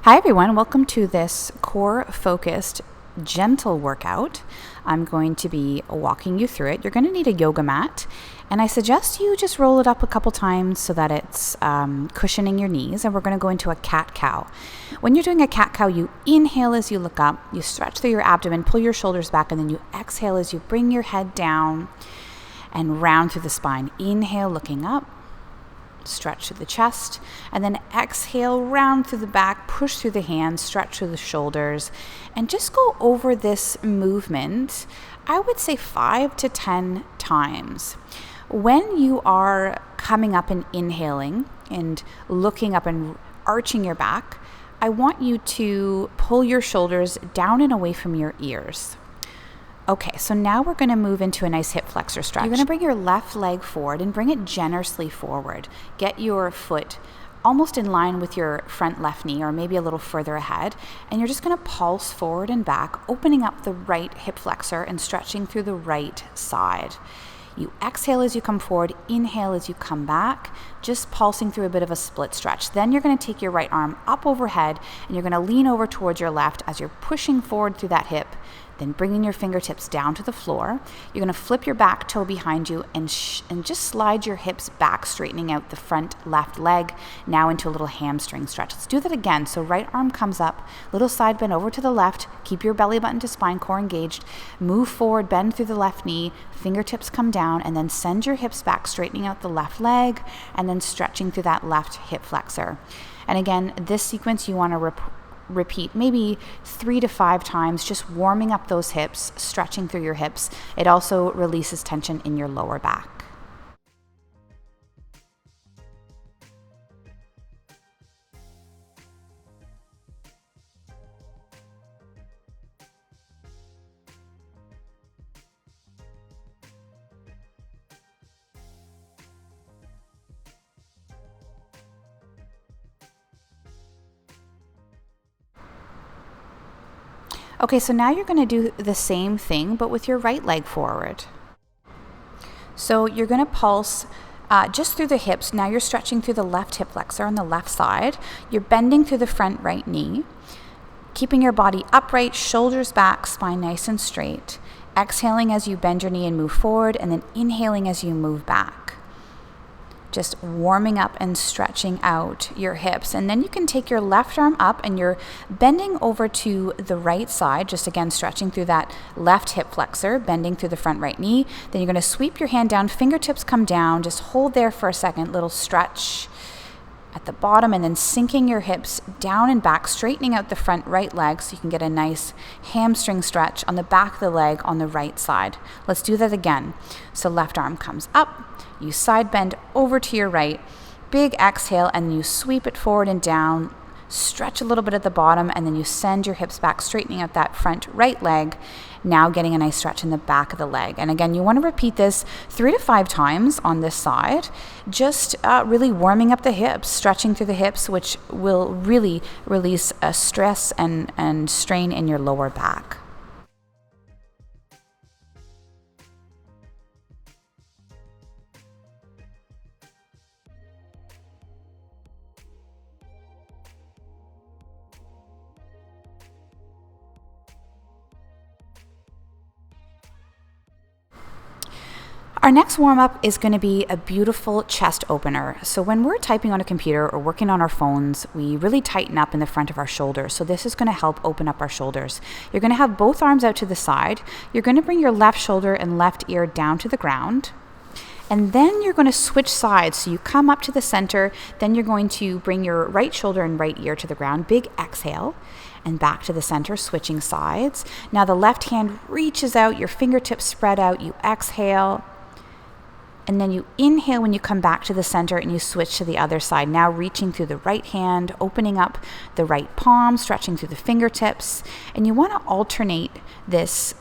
Hi everyone, welcome to this core focused gentle workout. I'm going to be walking you through it. You're going to need a yoga mat, and I suggest you just roll it up a couple times so that it's cushioning your knees, and we're going to go into a cat-cow. When you're doing a cat-cow, you inhale as you look up, you stretch through your abdomen, pull your shoulders back, and then you exhale as you bring your head down and round through the spine. Inhale, looking up. Stretch through the chest, and then exhale, round through the back, push through the hands, stretch through the shoulders, and just go over this movement, I would say 5 to 10 times. When you are coming up and inhaling and looking up and arching your back, I want you to pull your shoulders down and away from your ears. Okay, so now we're going to move into a nice hip flexor stretch. You're going to bring your left leg forward and bring it generously forward. Get your foot almost in line with your front left knee, or maybe a little further ahead, and you're just going to pulse forward and back, opening up the right hip flexor and stretching through the right side. You exhale as you come forward, inhale as you come back, just pulsing through a bit of a split stretch. Then you're going to take your right arm up overhead, and you're going to lean over towards your left as you're pushing forward through that hip. Then bringing your fingertips down to the floor. You're going to flip your back toe behind you and just slide your hips back, straightening out the front left leg, now into a little hamstring stretch. Let's do that again. So right arm comes up, little side bend over to the left, keep your belly button to spine, core engaged, move forward, bend through the left knee, fingertips come down, and then send your hips back, straightening out the left leg, and then stretching through that left hip flexor. And again, this sequence you want to repeat maybe 3 to 5 times, just warming up those hips, stretching through your hips. It also releases tension in your lower back. Okay, so now you're going to do the same thing, but with your right leg forward. So you're going to pulse just through the hips. Now you're stretching through the left hip flexor on the left side. You're bending through the front right knee, keeping your body upright, shoulders back, spine nice and straight. Exhaling as you bend your knee and move forward, and then inhaling as you move back. Just warming up and stretching out your hips. And then you can take your left arm up and you're bending over to the right side, just again stretching through that left hip flexor, bending through the front right knee. Then you're going to sweep your hand down, fingertips come down, just hold there for a second, little stretch at the bottom, and then sinking your hips down and back, straightening out the front right leg so you can get a nice hamstring stretch on the back of the leg on the right side. Let's do that again. So left arm comes up, you side bend over to your right, big exhale, and you sweep it forward and down, stretch a little bit at the bottom, and then you send your hips back, straightening out that front right leg, now getting a nice stretch in the back of the leg. And again, you want to repeat this 3 to 5 times on this side, just really warming up the hips, stretching through the hips, which will really release stress and strain in your lower back. Our next warm-up is going to be a beautiful chest opener. So when we're typing on a computer or working on our phones, we really tighten up in the front of our shoulders. So this is going to help open up our shoulders. You're going to have both arms out to the side. You're going to bring your left shoulder and left ear down to the ground. And then you're going to switch sides. So you come up to the center, then you're going to bring your right shoulder and right ear to the ground. Big exhale. And back to the center, switching sides. Now the left hand reaches out, your fingertips spread out, you exhale. And then you inhale when you come back to the center and you switch to the other side. Now reaching through the right hand, opening up the right palm, stretching through the fingertips. And you want to alternate this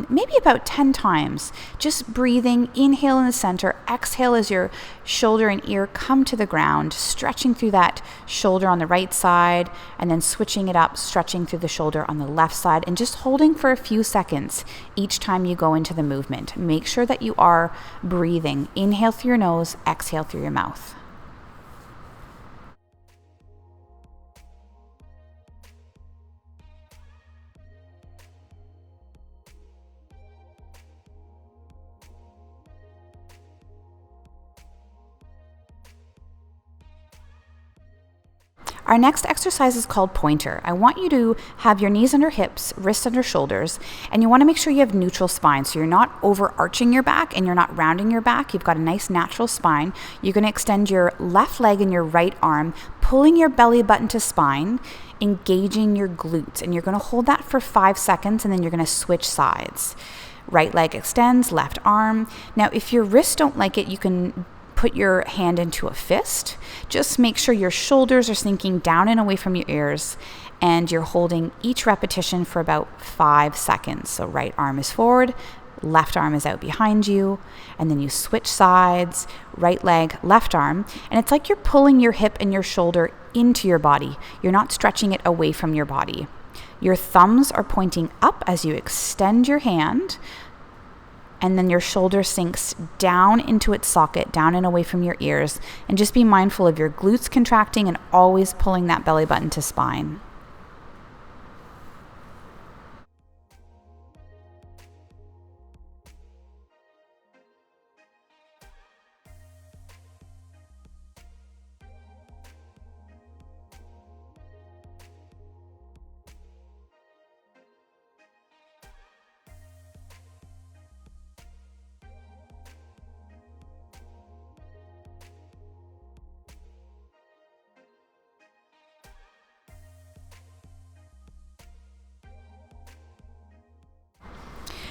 maybe about 10 times. Just breathing, inhale in the center, exhale as your shoulder and ear come to the ground, stretching through that shoulder on the right side, and then switching it up, stretching through the shoulder on the left side, and just holding for a few seconds each time you go into the movement. Make sure that you are breathing. Inhale through your nose, exhale through your mouth. Our next exercise is called pointer. I want you to have your knees under hips, wrists under shoulders, and you want to make sure you have neutral spine. So you're not overarching your back and you're not rounding your back. You've got a nice natural spine. You're going to extend your left leg and your right arm, pulling your belly button to spine, engaging your glutes. And you're going to hold that for 5 seconds and then you're going to switch sides. Right leg extends, left arm. Now, if your wrists don't like it, you can put your hand into a fist. Just make sure your shoulders are sinking down and away from your ears, and you're holding each repetition for about 5 seconds. So right arm is forward, left arm is out behind you, and then you switch sides, right leg, left arm, and it's like you're pulling your hip and your shoulder into your body. You're not stretching it away from your body. Your thumbs are pointing up as you extend your hand, and then your shoulder sinks down into its socket, down and away from your ears. And just be mindful of your glutes contracting and always pulling that belly button to spine.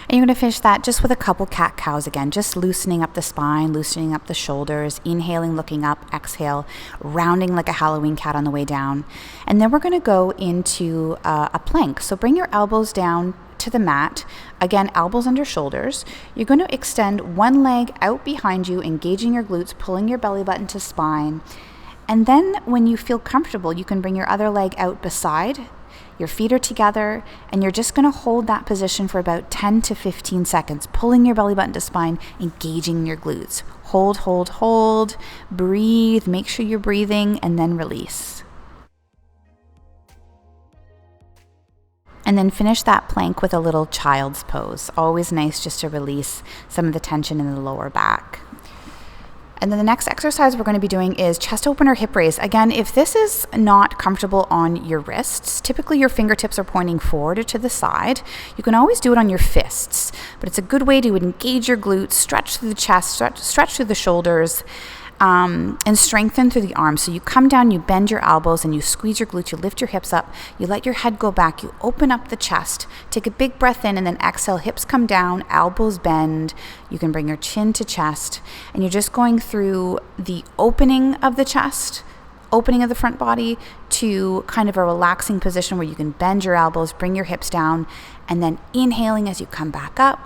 And you're going to finish that just with a couple cat-cows again, just loosening up the spine, loosening up the shoulders, inhaling, looking up, exhale, rounding like a Halloween cat on the way down. And then we're going to go into a plank. So bring your elbows down to the mat. Again, elbows under shoulders. You're going to extend one leg out behind you, engaging your glutes, pulling your belly button to spine. And then when you feel comfortable, you can bring your other leg out beside. Your feet are together, and you're just going to hold that position for about 10 to 15 seconds, pulling your belly button to spine, engaging your glutes. Hold, hold, hold. Breathe. Make sure you're breathing, and then release. And then finish that plank with a little child's pose. Always nice just to release some of the tension in the lower back. And then the next exercise we're going to be doing is chest opener hip raise. Again, if this is not comfortable on your wrists, typically your fingertips are pointing forward or to the side. You can always do it on your fists, but it's a good way to engage your glutes, stretch through the chest, stretch through the shoulders, and strengthen through the arms. So you come down, you bend your elbows, and you squeeze your glutes, you lift your hips up, you let your head go back, you open up the chest, take a big breath in, and then exhale, hips come down, elbows bend. You can bring your chin to chest, and you're just going through the opening of the chest, opening of the front body, to kind of a relaxing position where you can bend your elbows, bring your hips down, and then inhaling as you come back up.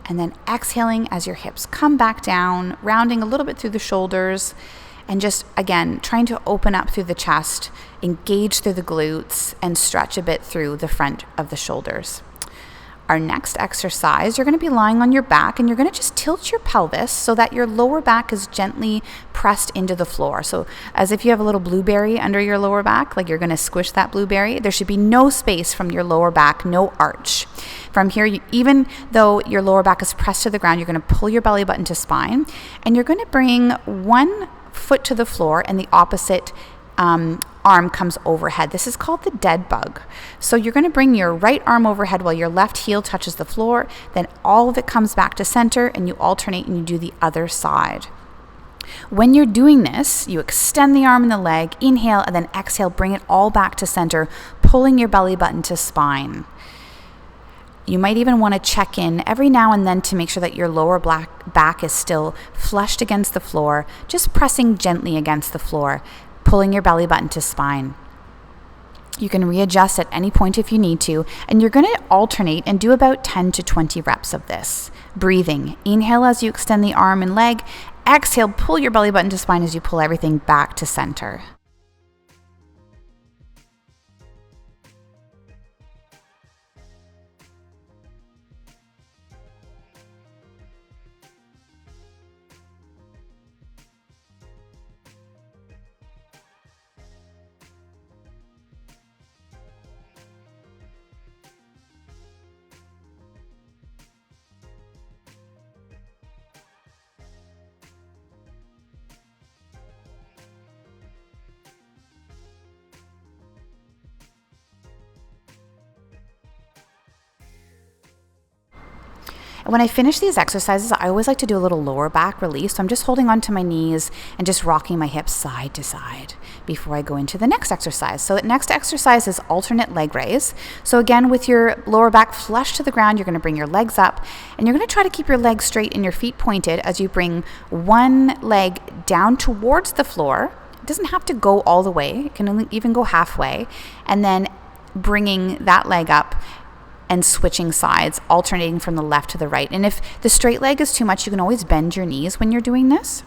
And then exhaling as your hips come back down, rounding a little bit through the shoulders, and just, again, trying to open up through the chest, engage through the glutes, and stretch a bit through the front of the shoulders. Our next exercise, you're going to be lying on your back, and you're going to just tilt your pelvis so that your lower back is gently pressed into the floor. So as if you have a little blueberry under your lower back, like you're going to squish that blueberry. There should be no space from your lower back, no arch. From here, even though your lower back is pressed to the ground, you're going to pull your belly button to spine, and you're going to bring one foot to the floor and the opposite arm comes overhead. This is called the dead bug. So you're going to bring your right arm overhead while your left heel touches the floor. Then all of it comes back to center, and you alternate and you do the other side. When you're doing this, you extend the arm and the leg, inhale, and then exhale, bring it all back to center, pulling your belly button to spine. You might even want to check in every now and then to make sure that your lower back is still flushed against the floor, just pressing gently against the floor, pulling your belly button to spine. You can readjust at any point if you need to, and you're going to alternate and do about 10 to 20 reps of this. Breathing. Inhale as you extend the arm and leg. Exhale, pull your belly button to spine as you pull everything back to center. And when I finish these exercises, I always like to do a little lower back release. So I'm just holding onto my knees and just rocking my hips side to side before I go into the next exercise. So the next exercise is alternate leg raise. So again, with your lower back flush to the ground, you're going to bring your legs up and you're going to try to keep your legs straight and your feet pointed as you bring one leg down towards the floor. It doesn't have to go all the way. It can even go halfway. And then bringing that leg up and switching sides, alternating from the left to the right. And if the straight leg is too much, you can always bend your knees when you're doing this.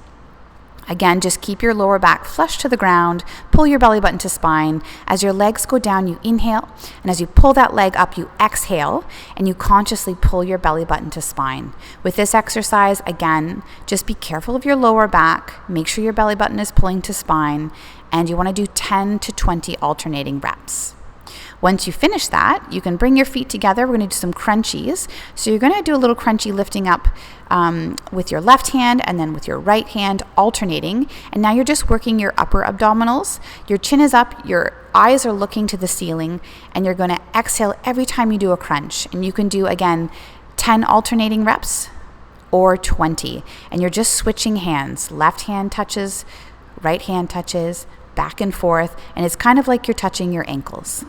Again, just keep your lower back flush to the ground, pull your belly button to spine. As your legs go down, you inhale, and as you pull that leg up, you exhale, and you consciously pull your belly button to spine. With this exercise, again, just be careful of your lower back, make sure your belly button is pulling to spine, and you want to do 10 to 20 alternating reps. Once you finish that, you can bring your feet together. We're going to do some crunchies. So you're going to do a little crunchy lifting up with your left hand and then with your right hand, alternating. And now you're just working your upper abdominals. Your chin is up, your eyes are looking to the ceiling, and you're going to exhale every time you do a crunch. And you can do, again, 10 alternating reps or 20. And you're just switching hands. Left hand touches, right hand touches, back and forth. And it's kind of like you're touching your ankles.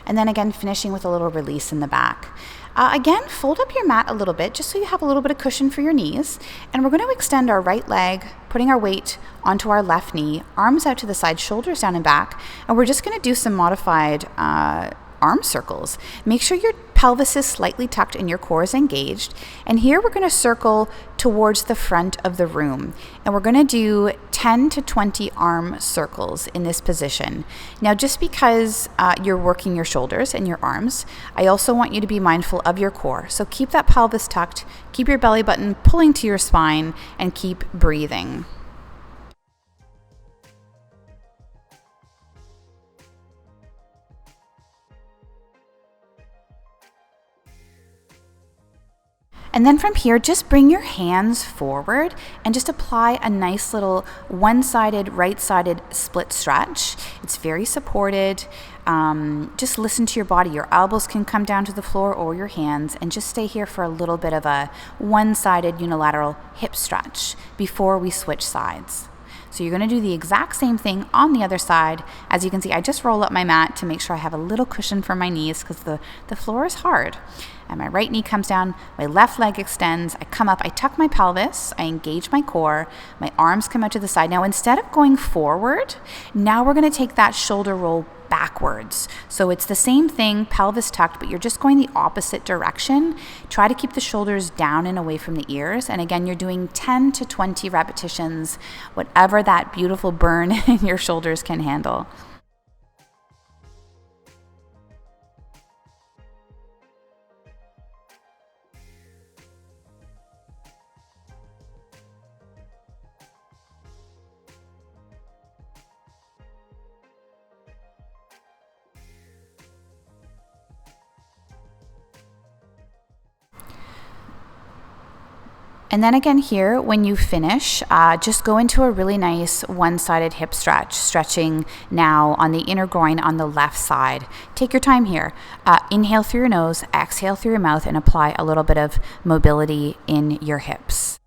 And then again, finishing with a little release in the back. Again, fold up your mat a little bit just so you have a little bit of cushion for your knees. And we're going to extend our right leg, putting our weight onto our left knee, arms out to the side, shoulders down and back. And we're just going to do some modified arm circles. Make sure your pelvis is slightly tucked and your core is engaged. And here we're going to circle towards the front of the room. And we're going to do 10 to 20 arm circles in this position. Now, just because you're working your shoulders and your arms, I also want you to be mindful of your core. So keep that pelvis tucked, keep your belly button pulling to your spine, and keep breathing. And then from here, just bring your hands forward and just apply a nice little one-sided, right-sided split stretch. It's very supported. Just listen to your body. Your elbows can come down to the floor or your hands, and just stay here for a little bit of a one-sided unilateral hip stretch before we switch sides. So you're going to do the exact same thing on the other side. As you can see, I just roll up my mat to make sure I have a little cushion for my knees because the floor is hard. And my right knee comes down, my left leg extends, I come up, I tuck my pelvis, I engage my core, my arms come out to the side. Now, instead of going forward, now we're going to take that shoulder roll backwards. So it's the same thing, pelvis tucked, but you're just going the opposite direction. Try to keep the shoulders down and away from the ears. And again, you're doing 10 to 20 repetitions, whatever that beautiful burn in your shoulders can handle. And then again here, when you finish, just go into a really nice one-sided hip stretch, stretching now on the inner groin on the left side. Take your time here. Inhale through your nose, exhale through your mouth, and apply a little bit of mobility in your hips.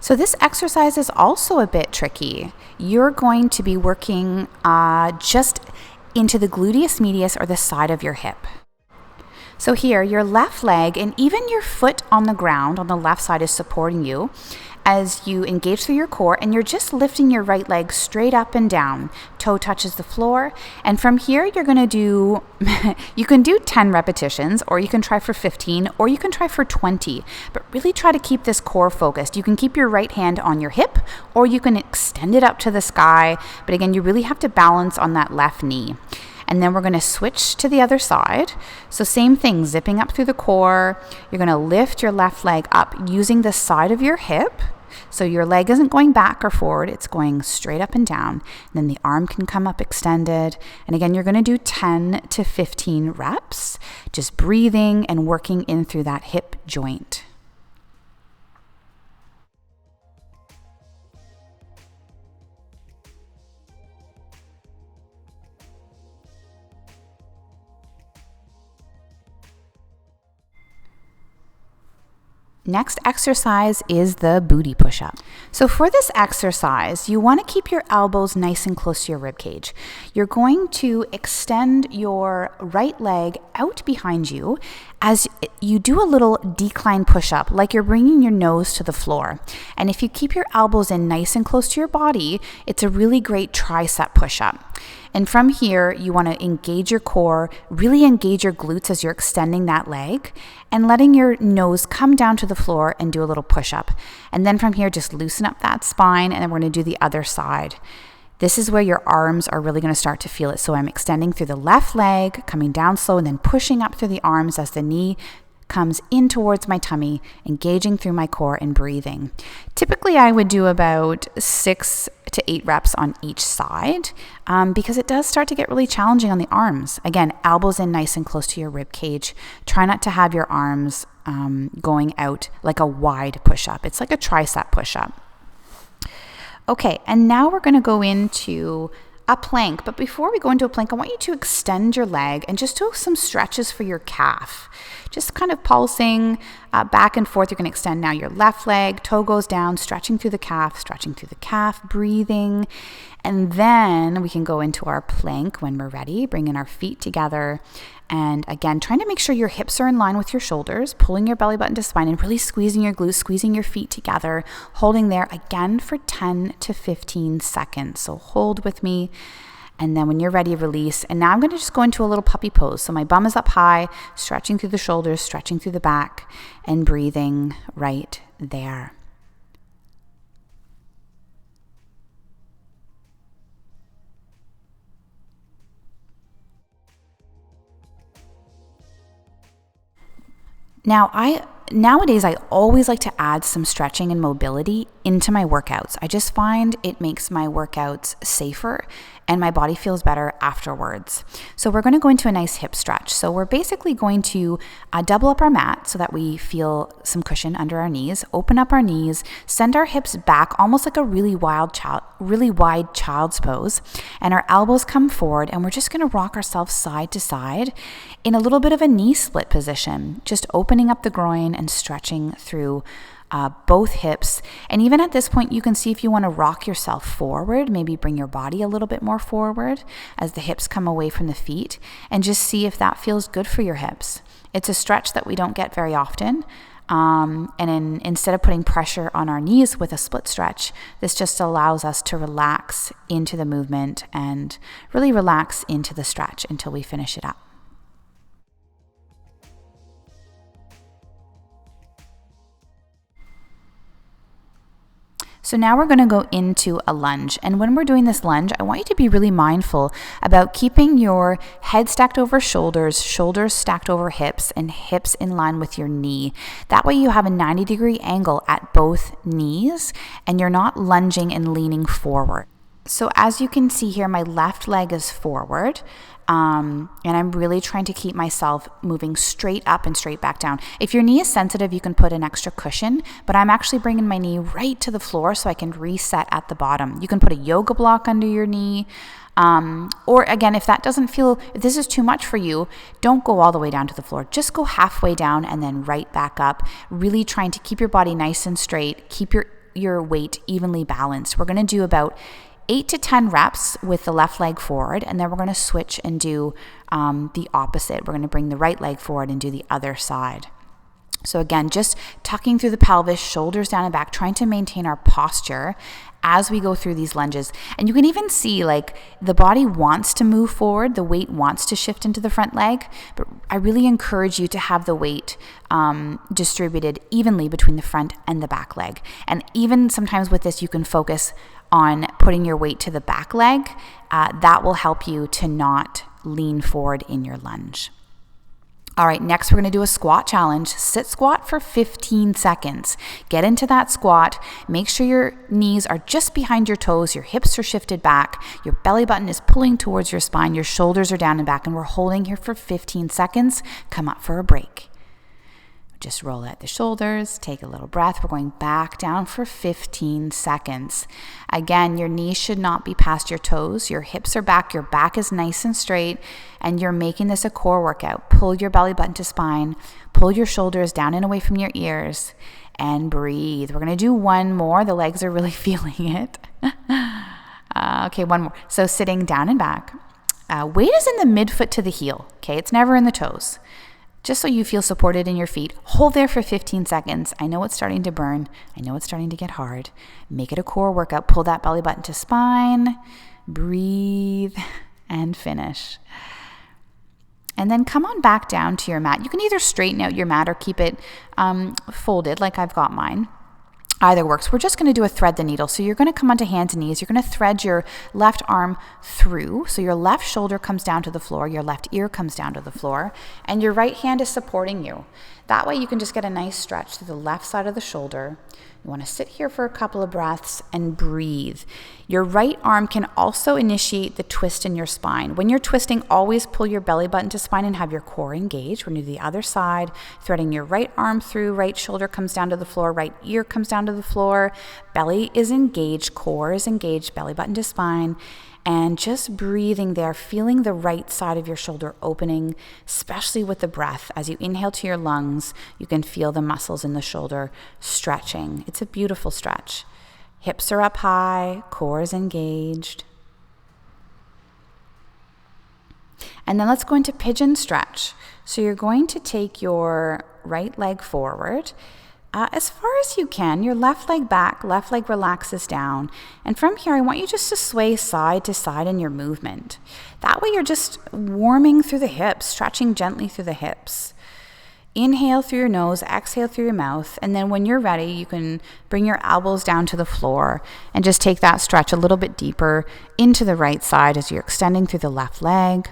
So this exercise is also a bit tricky. You're going to be working just into the gluteus medius or the side of your hip. So here, your left leg and even your foot on the ground on the left side is supporting you as you engage through your core, and you're just lifting your right leg straight up and down. Toe touches the floor. And from here, you're going to do, you can do 10 repetitions, or you can try for 15, or you can try for 20. But really try to keep this core focused. You can keep your right hand on your hip, or you can extend it up to the sky. But again, you really have to balance on that left knee. And then we're going to switch to the other side. So same thing, zipping up through the core. You're going to lift your left leg up using the side of your hip. So your leg isn't going back or forward, it's going straight up and down. And then the arm can come up extended. And again, you're going to do 10 to 15 reps, just breathing and working in through that hip joint. Next exercise is the booty push-up. So for this exercise, you want to keep your elbows nice and close to your rib cage. You're going to extend your right leg out behind you as you do a little decline push-up, like you're bringing your nose to the floor. And if you keep your elbows in nice and close to your body, it's a really great tricep push-up. And from here, you want to engage your core, really engage your glutes as you're extending that leg and letting your nose come down to the floor and do a little push-up. And then from here, just loosen up that spine, and then we're going to do the other side. This is where your arms are really going to start to feel it. So I'm extending through the left leg, coming down slow, and then pushing up through the arms as the knee comes in towards my tummy, engaging through my core and breathing. Typically, I would do about 6 to 8 reps on each side because it does start to get really challenging on the arms. Again, elbows in nice and close to your rib cage. Try not to have your arms going out like a wide push-up. It's like a tricep push-up. Okay, and now we're going to go into a plank. But before we go into a plank, I want you to extend your leg and just do some stretches for your calf. Just kind of pulsing back and forth. You're going to extend now your left leg, toe goes down, stretching through the calf, breathing. And then we can go into our plank when we're ready, bringing our feet together. And again, trying to make sure your hips are in line with your shoulders, pulling your belly button to spine and really squeezing your glutes, squeezing your feet together, holding there again for 10 to 15 seconds. So hold with me. And then when you're ready, release. And now I'm going to just go into a little puppy pose. So my bum is up high, stretching through the shoulders, stretching through the back, and breathing right there. Nowadays, I always like to add some stretching and mobility into my workouts. I just find it makes my workouts safer and my body feels better afterwards. So we're going to go into a nice hip stretch. So we're basically going to double up our mat so that we feel some cushion under our knees, open up our knees, send our hips back almost like a really wide child's pose, and our elbows come forward, and we're just going to rock ourselves side to side in a little bit of a knee split position, just opening up the groin and stretching through both hips. And even at this point, you can see if you want to rock yourself forward, maybe bring your body a little bit more forward as the hips come away from the feet, and just see if that feels good for your hips. It's a stretch that we don't get very often. Instead of putting pressure on our knees with a split stretch, this just allows us to relax into the movement and really relax into the stretch until we finish it up. So now we're going to go into a lunge. And when we're doing this lunge, I want you to be really mindful about keeping your head stacked over shoulders, shoulders stacked over hips, and hips in line with your knee. That way you have a 90-degree angle at both knees and you're not lunging and leaning forward. So as you can see here, my left leg is forward. And I'm really trying to keep myself moving straight up and straight back down. If your knee is sensitive, you can put an extra cushion, but I'm actually bringing my knee right to the floor so I can reset at the bottom. You can put a yoga block under your knee. Or again, if this is too much for you, don't go all the way down to the floor. Just go halfway down and then right back up, really trying to keep your body nice and straight, keep your weight evenly balanced. We're going to do about 8 to 10 reps with the left leg forward, and then we're going to switch and do the opposite. We're going to bring the right leg forward and do the other side. So again, just tucking through the pelvis, shoulders down and back, trying to maintain our posture as we go through these lunges. And you can even see like the body wants to move forward, the weight wants to shift into the front leg, but I really encourage you to have the weight distributed evenly between the front and the back leg. And even sometimes with this, you can focus on putting your weight to the back leg. That will help you to not lean forward in your lunge. All right, next we're going to do a squat challenge. Sit squat for 15 seconds. Get into that squat. Make sure your knees are just behind your toes. Your hips are shifted back. Your belly button is pulling towards your spine. Your shoulders are down and back. And we're holding here for 15 seconds. Come up for a break. Just roll out the shoulders, take a little breath. We're going back down for 15 seconds. Again, your knees should not be past your toes. Your hips are back, your back is nice and straight, and you're making this a core workout. Pull your belly button to spine, pull your shoulders down and away from your ears, and breathe. We're going to do one more. The legs are really feeling it. Okay, one more. So sitting down and back. Weight is in the midfoot to the heel, okay? It's never in the toes. Just so you feel supported in your feet. Hold there for 15 seconds. I know it's starting to burn. I know it's starting to get hard. Make it a core workout. Pull that belly button to spine. Breathe and finish. And then come on back down to your mat. You can either straighten out your mat or keep it folded like I've got mine. Either works. We're just going to do a thread the needle. So you're going to come onto hands and knees. You're going to thread your left arm through. So your left shoulder comes down to the floor. Your left ear comes down to the floor. And your right hand is supporting you. That way you can just get a nice stretch through the left side of the shoulder. You want to sit here for a couple of breaths and breathe. Your right arm can also initiate the twist in your spine. When you're twisting, always pull your belly button to spine and have your core engaged. We're going to do the other side, threading your right arm through, right shoulder comes down to the floor, right ear comes down to the floor. Belly is engaged, core is engaged, belly button to spine. And just breathing there, feeling the right side of your shoulder opening, especially with the breath. As you inhale to your lungs, you can feel the muscles in the shoulder stretching. It's a beautiful stretch. Hips are up high, core is engaged. And then let's go into pigeon stretch. So you're going to take your right leg forward as far as you can, your left leg back, left leg relaxes down. And from here, I want you just to sway side to side in your movement. That way you're just warming through the hips, stretching gently through the hips. Inhale through your nose, exhale through your mouth. And then when you're ready, you can bring your elbows down to the floor and just take that stretch a little bit deeper into the right side as you're extending through the left leg.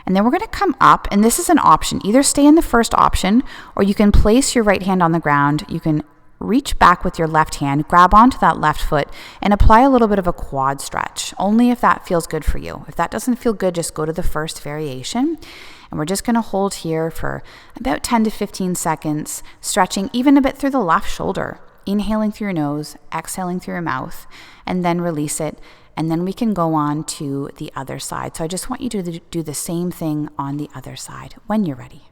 And then we're going to come up, and this is an option. Either stay in the first option, or you can place your right hand on the ground. You can reach back with your left hand, grab onto that left foot, and apply a little bit of a quad stretch, only if that feels good for you. If that doesn't feel good, just go to the first variation. And we're just going to hold here for about 10 to 15 seconds, stretching even a bit through the left shoulder. Inhaling through your nose, exhaling through your mouth, and then release it. And then we can go on to the other side. So I just want you to do the same thing on the other side when you're ready.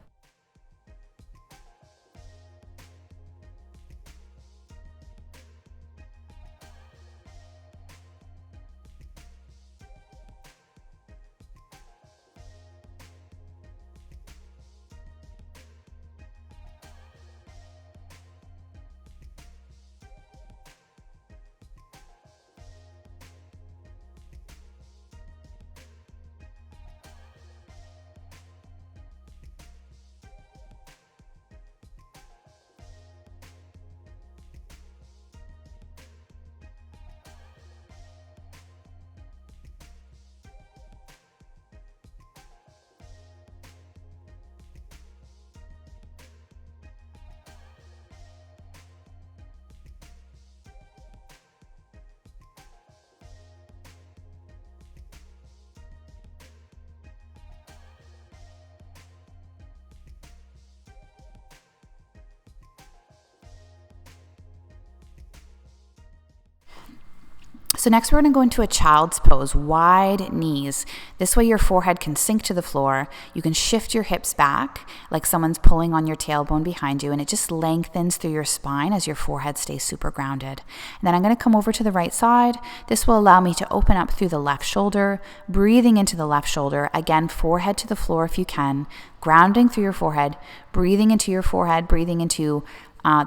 So next we're going to go into a child's pose, wide knees. This way your forehead can sink to the floor. You can shift your hips back like someone's pulling on your tailbone behind you, and it just lengthens through your spine as your forehead stays super grounded. And then I'm going to come over to the right side. This will allow me to open up through the left shoulder, breathing into the left shoulder. Again, forehead to the floor if you can, grounding through your forehead, breathing into your forehead, breathing into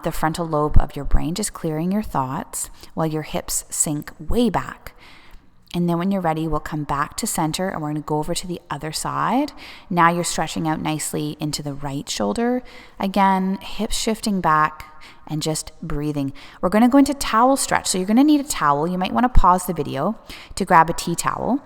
the frontal lobe of your brain, just clearing your thoughts while your hips sink way back. And then when you're ready, we'll come back to center and we're going to go over to the other side. Now you're stretching out nicely into the right shoulder. Again, hips shifting back and just breathing. We're going to go into towel stretch. So you're going to need a towel. You might want to pause the video to grab a tea towel.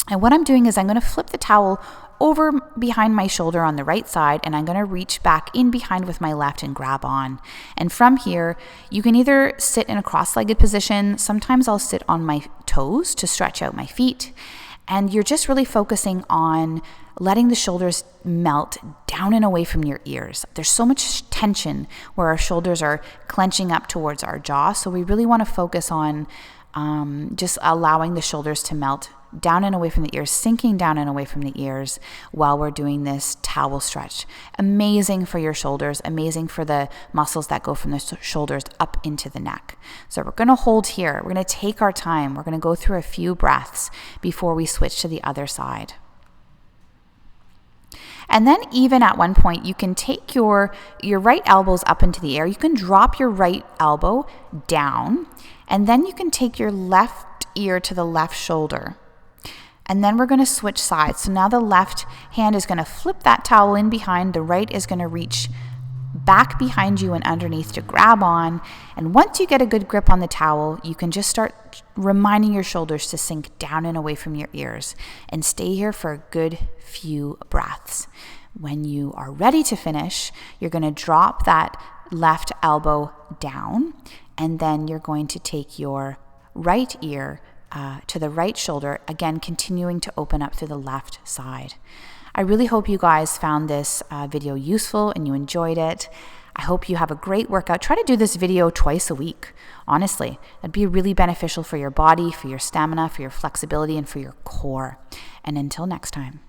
And what I'm doing is I'm going to flip the towel over behind my shoulder on the right side, and I'm going to reach back in behind with my left and grab on. And from here, you can either sit in a cross-legged position. Sometimes I'll sit on my toes to stretch out my feet. And you're just really focusing on letting the shoulders melt down and away from your ears. There's so much tension where our shoulders are clenching up towards our jaw. So we really want to focus on just allowing the shoulders to melt down and away from the ears, sinking down and away from the ears while we're doing this towel stretch. Amazing for your shoulders, amazing for the muscles that go from the shoulders up into the neck. So we're going to hold here. We're going to take our time. We're going to go through a few breaths before we switch to the other side. And then even at one point, you can take your right elbows up into the air. You can drop your right elbow down, and then you can take your left ear to the left shoulder. And then we're going to switch sides. So now the left hand is going to flip that towel in behind. The right is going to reach back behind you and underneath to grab on. And once you get a good grip on the towel, you can just start reminding your shoulders to sink down and away from your ears and stay here for a good few breaths. When you are ready to finish, you're going to drop that left elbow down, and then you're going to take your right ear to the right shoulder, again continuing to open up through the left side. I really hope you guys found this video useful and you enjoyed it. I hope you have a great workout. Try to do this video twice a week. Honestly, that'd be really beneficial for your body, for your stamina, for your flexibility, and for your core. And until next time.